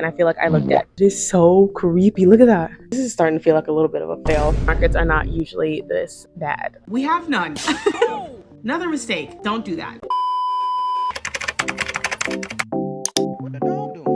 and I feel like I look dead. It is so creepy. Look at that. This is starting to feel like a little bit of a fail. Markets are not usually this bad. We have none. Another mistake. Don't do that. What the dog doing?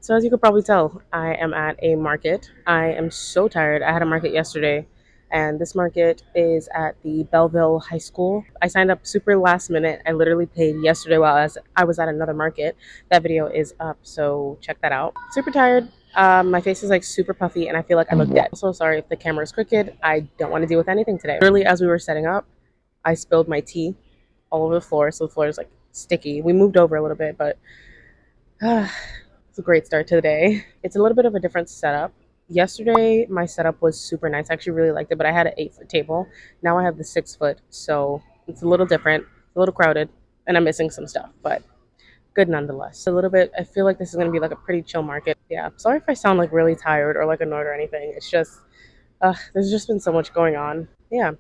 So as you could probably tell, I am at a market. I am so tired. I had a market yesterday, and this market is at the Belleville High School. I signed up super last minute. I literally paid yesterday while I was at another market. That video is up, so check that out. Super tired. My face is like super puffy, and I feel like I look dead. Also, sorry if the camera is crooked. I don't want to deal with anything today. Literally, as we were setting up, I spilled my tea all over the floor, so the floor is like sticky. We moved over a little bit, but it's a great start to the day. It's a little bit of a different setup. Yesterday, my setup was super nice. I actually really liked it, but I had an 8-foot table. Now I have the 6-foot, so it's a little different, a little crowded, and I'm missing some stuff, but good nonetheless. A little bit, I feel like this is going to be like a pretty chill market. Yeah, sorry if I sound like really tired or like annoyed or anything. It's just, there's just been so much going on. Yeah,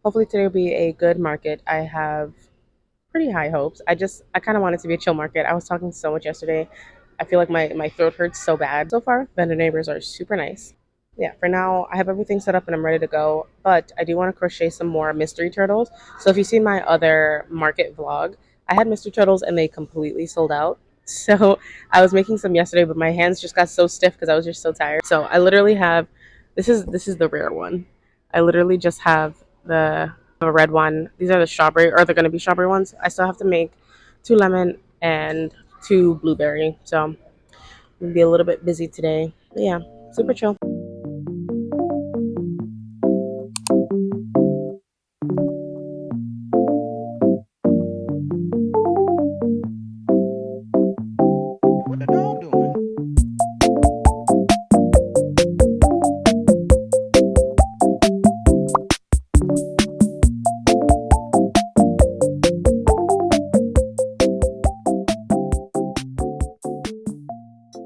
hopefully today will be a good market. I have pretty high hopes. I kind of want it to be a chill market. I was talking so much yesterday. I feel like my throat hurts so bad. So far, vendor neighbors are super nice. Yeah, for now, I have everything set up and I'm ready to go. But I do want to crochet some more mystery turtles. So if you see my other market vlog, I had mystery turtles and they completely sold out. So I was making some yesterday, but my hands just got so stiff because I was just so tired. So I literally have, this is the rare one. I literally just have the red one. These are the strawberry, or they're going to be strawberry ones. I still have to make 2 lemon and 2 blueberry, so I'm gonna be a little bit busy today. But yeah, super chill. What the dog doing?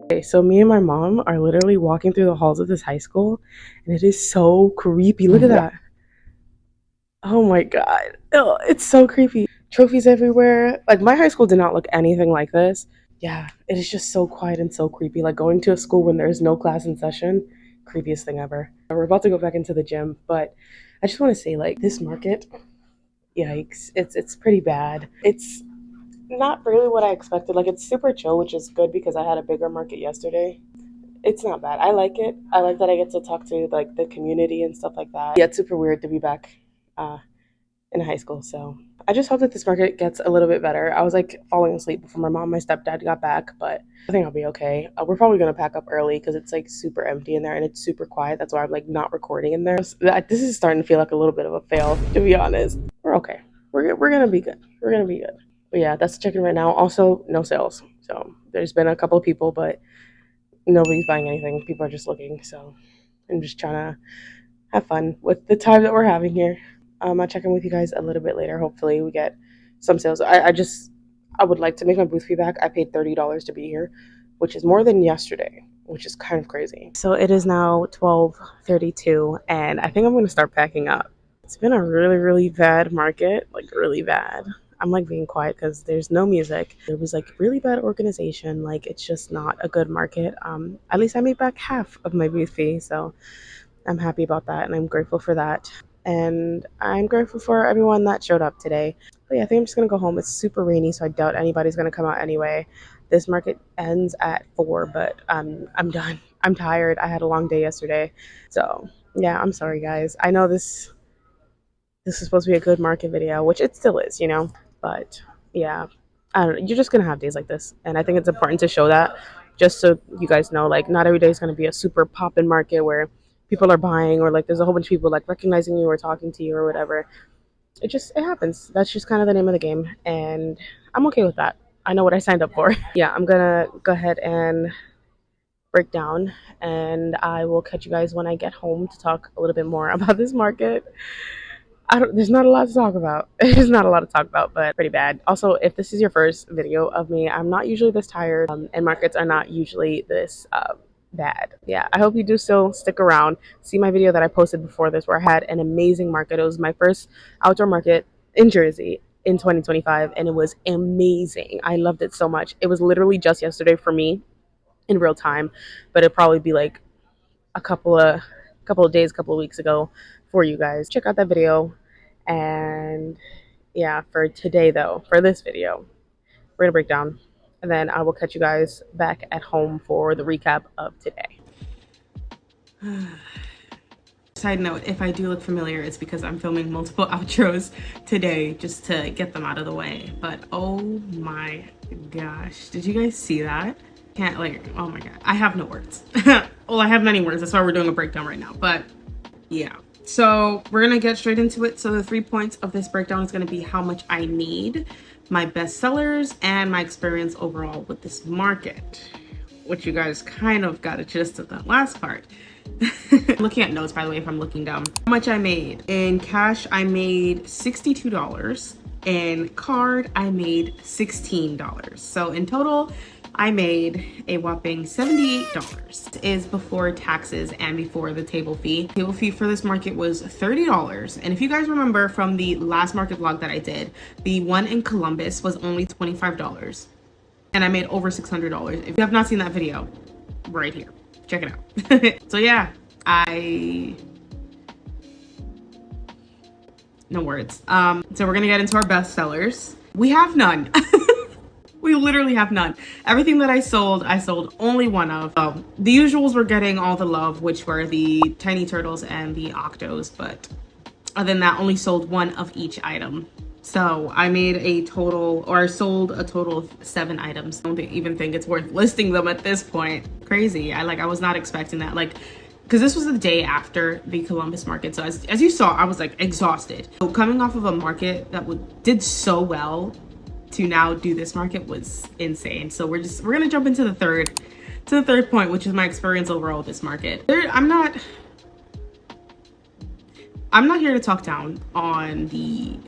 Okay, so me and my mom are literally walking through the halls of this high school, and it is so creepy. Look at that. Oh my god. Ew, it's so creepy. Trophies everywhere. Like, my high school did not look anything like this. Yeah, it is just so quiet and so creepy. Like, going to a school when there's no class in session, creepiest thing ever. We're about to go back into the gym, but I just want to say, like, this market, yikes, it's pretty bad. It's not really what I expected. Like, it's super chill, which is good because I had a bigger market yesterday. It's not bad. I like it. I like that I get to talk to like the community and stuff like that. Yeah, it's super weird to be back uh, in high school. So I just hope that this market gets a little bit better. I was like falling asleep before my mom and my stepdad got back, but I think I'll be okay. We're probably gonna pack up early because it's like super empty in there and it's super quiet. That's why I'm like not recording in there. So this is starting to feel like a little bit of a fail, to be honest. We're okay. We're gonna be good. We're gonna be good. But yeah, that's the chicken right now. Also, no sales. So there's been a couple of people, but nobody's buying anything. People are just looking. So I'm just trying to have fun with the time that we're having here. I'll check in with you guys a little bit later. Hopefully we get some sales. I would like to make my booth fee back. I paid $30 to be here, which is more than yesterday, which is kind of crazy. So it is now 12:32 and I think I'm going to start packing up. It's been a really, really bad market, like really bad. I'm like being quiet because there's no music. There was like really bad organization. Like, it's just not a good market. At least I made back half of my booth fee, so I'm happy about that and I'm grateful for that. And I'm grateful for everyone that showed up today. But yeah, I think I'm just gonna go home. It's super rainy, so I doubt anybody's gonna come out anyway. This market ends at 4, but I'm done. I'm tired. I had a long day yesterday, so Yeah, I'm sorry guys. I know this is supposed to be a good market video, which it still is, you know. But yeah, I don't know. You're just gonna have days like this, and I think it's important to show that, just so you guys know, like not every day is gonna be a super poppin' market where people are buying or like there's a whole bunch of people like recognizing you or talking to you or whatever. It happens. That's just kind of the name of the game, and I'm okay with that. I know what I signed up for. Yeah, I'm gonna go ahead and break down, and I will catch you guys when I get home to talk a little bit more about this market. There's not a lot to talk about. There's not a lot to talk about, but pretty bad. Also, if this is your first video of me, I'm not usually this tired, and markets are not usually this bad. Yeah, I hope you do still stick around. See my video that I posted before this where I had an amazing market. It was my first outdoor market in Jersey in 2025, and it was amazing. I loved it so much. It was literally just yesterday for me in real time, but it'd probably be like a couple of days, a couple of weeks ago for you guys. Check out that video. And yeah, for today though, for this video, we're gonna break down, and then I will catch you guys back at home for the recap of today. Side note, if I do look familiar, it's because I'm filming multiple outros today just to get them out of the way. But oh my gosh, did you guys see that? Can't like, oh my god, I have no words. Well, I have many words, that's why we're doing a breakdown right now. But yeah, so we're gonna get straight into it. So the 3 points of this breakdown is gonna be how much I need, my best sellers, and my experience overall with this market, which you guys kind of got a gist of that last part. Looking at notes, by the way, if I'm looking down. How much I made in cash, I made $62. In card, I made $16. So in total, I made a whopping $78. Is before taxes and before the table fee. Table fee for this market was $30. And if you guys remember from the last market vlog that I did, the one in Columbus was only $25. And I made over $600. If you have not seen that video, right here, check it out. So yeah, no words. So we're gonna get into our best sellers. We have none. We literally have none. Everything that I sold only one of. The usuals were getting all the love, which were the tiny turtles and the octos, but other than that, only sold one of each item. So I made a total, or I sold a total of 7 items. I don't even think it's worth listing them at this point. Crazy. I was not expecting that. Like, because this was the day after the Columbus market. So as you saw, I was like exhausted. So coming off of a market that did so well to now do this market was insane. So we're gonna jump into the third point, which is my experience overall with this market. I'm not here to talk down on the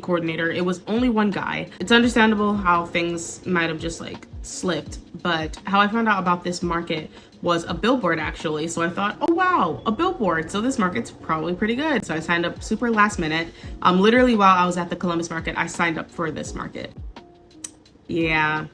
coordinator. It was only one guy. It's understandable how things might have just like slipped, but how I found out about this market was a billboard actually. So I thought, oh wow, a billboard. So this market's probably pretty good. So I signed up super last minute. Literally while I was at the Columbus market, I signed up for this market. Yeah.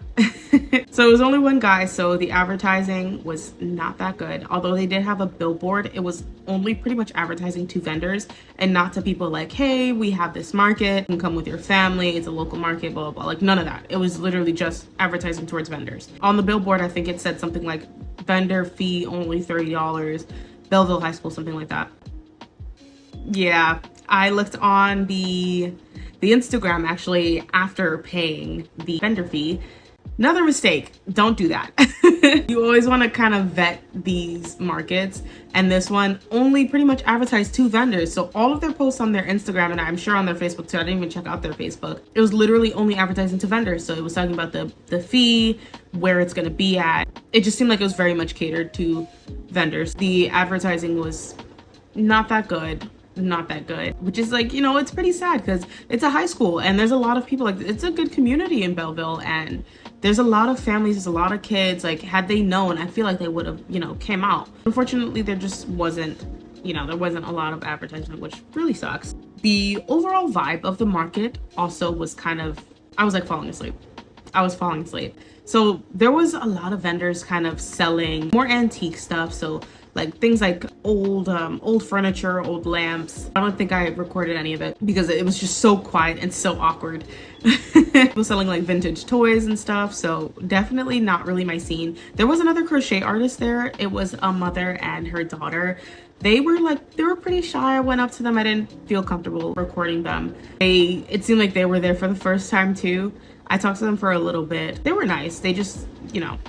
So it was only one guy, so the advertising was not that good. Although they did have a billboard, it was only pretty much advertising to vendors and not to people like, hey, we have this market, you can come with your family, it's a local market, blah, blah, blah. Like none of that. It was literally just advertising towards vendors. On the billboard, I think it said something like vendor fee only $30, Belleville High School, something like that. Yeah, I looked on the Instagram actually after paying the vendor fee. Another mistake, don't do that. You always want to kind of vet these markets, and this one only pretty much advertised to vendors. So all of their posts on their Instagram, and I'm sure on their Facebook too, I didn't even check out their Facebook, it was literally only advertising to vendors. So it was talking about the fee, where it's going to be at. It just seemed like it was very much catered to vendors. The advertising was not that good, which is like, you know, it's pretty sad because it's a high school and there's a lot of people, like it's a good community in Belleville, and there's a lot of families, there's a lot of kids. Like had they known, I feel like they would have, you know, came out. Unfortunately, there just wasn't, you know, there wasn't a lot of advertisement, which really sucks. The overall vibe of the market also was kind of, I was like falling asleep. So there was a lot of vendors kind of selling more antique stuff. So like things like old furniture, old lamps. I don't think I recorded any of it because it was just so quiet and so awkward. People selling like vintage toys and stuff. So definitely not really my scene. There was another crochet artist there. It was a mother and her daughter. They were pretty shy. I went up to them. I didn't feel comfortable recording them. It seemed like they were there for the first time too. I talked to them for a little bit. They were nice. They just, you know,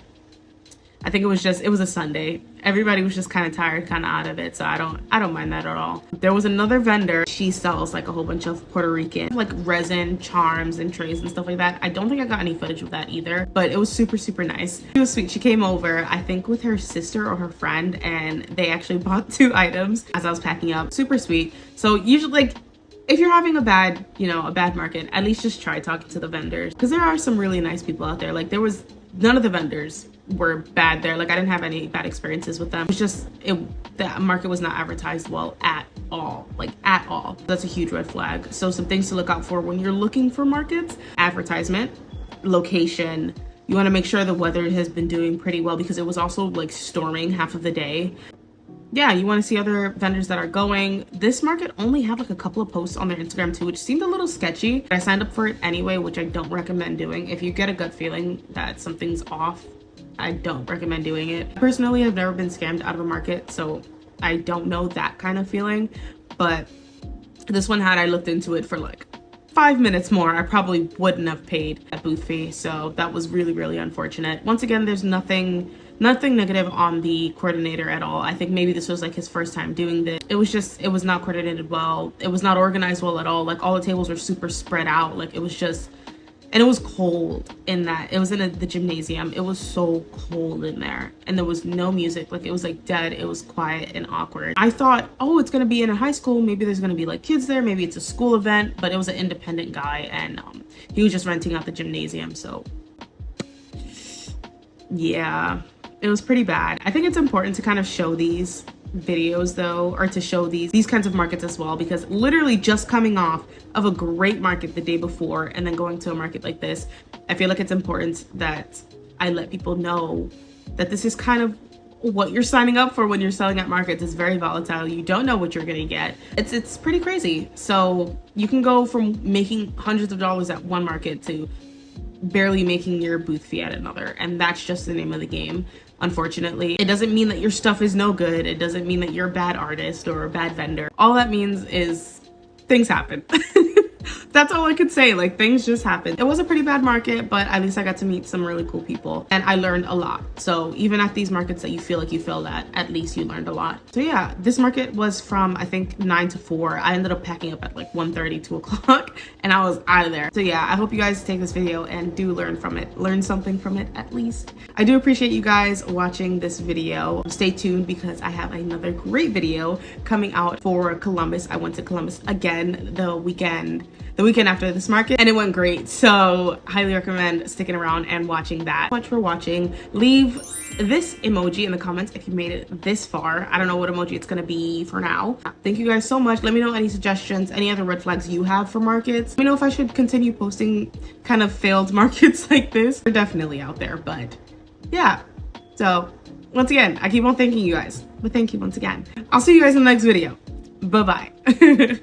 I think it was a Sunday. Everybody was just kind of tired, kind of out of it. So I don't mind that at all. There was another vendor. She sells like a whole bunch of Puerto Rican, like resin, charms and trays and stuff like that. I don't think I got any footage of that either, but it was super, super nice. She was sweet. She came over, I think with her sister or her friend, and they actually bought 2 items as I was packing up. Super sweet. So usually, like, if you're having a bad market, at least just try talking to the vendors, because there are some really nice people out there. Like, none of the vendors were bad there. Like, I didn't have any bad experiences with them. It's just the market was not advertised well at all, like at all. That's a huge red flag. So some things to look out for when you're looking for markets: advertisement, location. You want to make sure the weather has been doing pretty well, because it was also like storming half of the day. Yeah, you want to see other vendors that are going. This market only had like a couple of posts on their Instagram too, which seemed a little sketchy. I signed up for it anyway, which I don't recommend doing. If you get a gut feeling that something's off, I don't recommend doing it. Personally, I've never been scammed out of a market, so I don't know that kind of feeling. But this one had I looked into it for like 5 minutes more, I probably wouldn't have paid a booth fee. So that was really, really unfortunate. Once again, there's nothing negative on the coordinator at all. I think maybe this was like his first time doing this. It was not coordinated well. It was not organized well at all. Like, all the tables were super spread out. Like, it was just, and it was cold in that. It was in the gymnasium. It was so cold in there, and there was no music. Like, it was like dead. It was quiet and awkward. I thought, oh, it's gonna be in a high school. Maybe there's gonna be like kids there. Maybe it's a school event. But it was an independent guy, and he was just renting out the gymnasium. So yeah, it was pretty bad. I think it's important to kind of show these videos though, or to show these kinds of markets as well, because literally just coming off of a great market the day before and then going to a market like this, I feel like it's important that I let people know that this is kind of what you're signing up for when you're selling at markets. Is very volatile. You don't know what you're gonna get. It's pretty crazy. So you can go from making hundreds of dollars at one market to barely making your booth fee at another, and that's just the name of the game. Unfortunately, it doesn't mean that your stuff is no good. It doesn't mean that you're a bad artist or a bad vendor. All that means is things happen. That's all I could say. Like, things just happen. It was a pretty bad market, but at least I got to meet some really cool people and I learned a lot. So even at these markets that you feel like you failed at least you learned a lot. So yeah, this market was from I think 9 to 4. I ended up packing up at like 1:30, 2 o'clock, and I was out of there. So yeah, I hope you guys take this video and do learn from it. Learn something from it at least. I do appreciate you guys watching this video. Stay tuned, because I have another great video coming out for Columbus. I went to Columbus again the weekend after this market, and it went great. So highly recommend sticking around and watching that. Thank you so much for watching. Leave this emoji in the comments if you made it this far. I don't know what emoji it's gonna be for now. Thank you guys so much. Let me know any suggestions, any other red flags you have for markets. Let me know if I should continue posting kind of failed markets like this. They're definitely out there, but yeah. So once again, I keep on thanking you guys, but thank you once again. I'll see you guys in the next video. Bye-bye.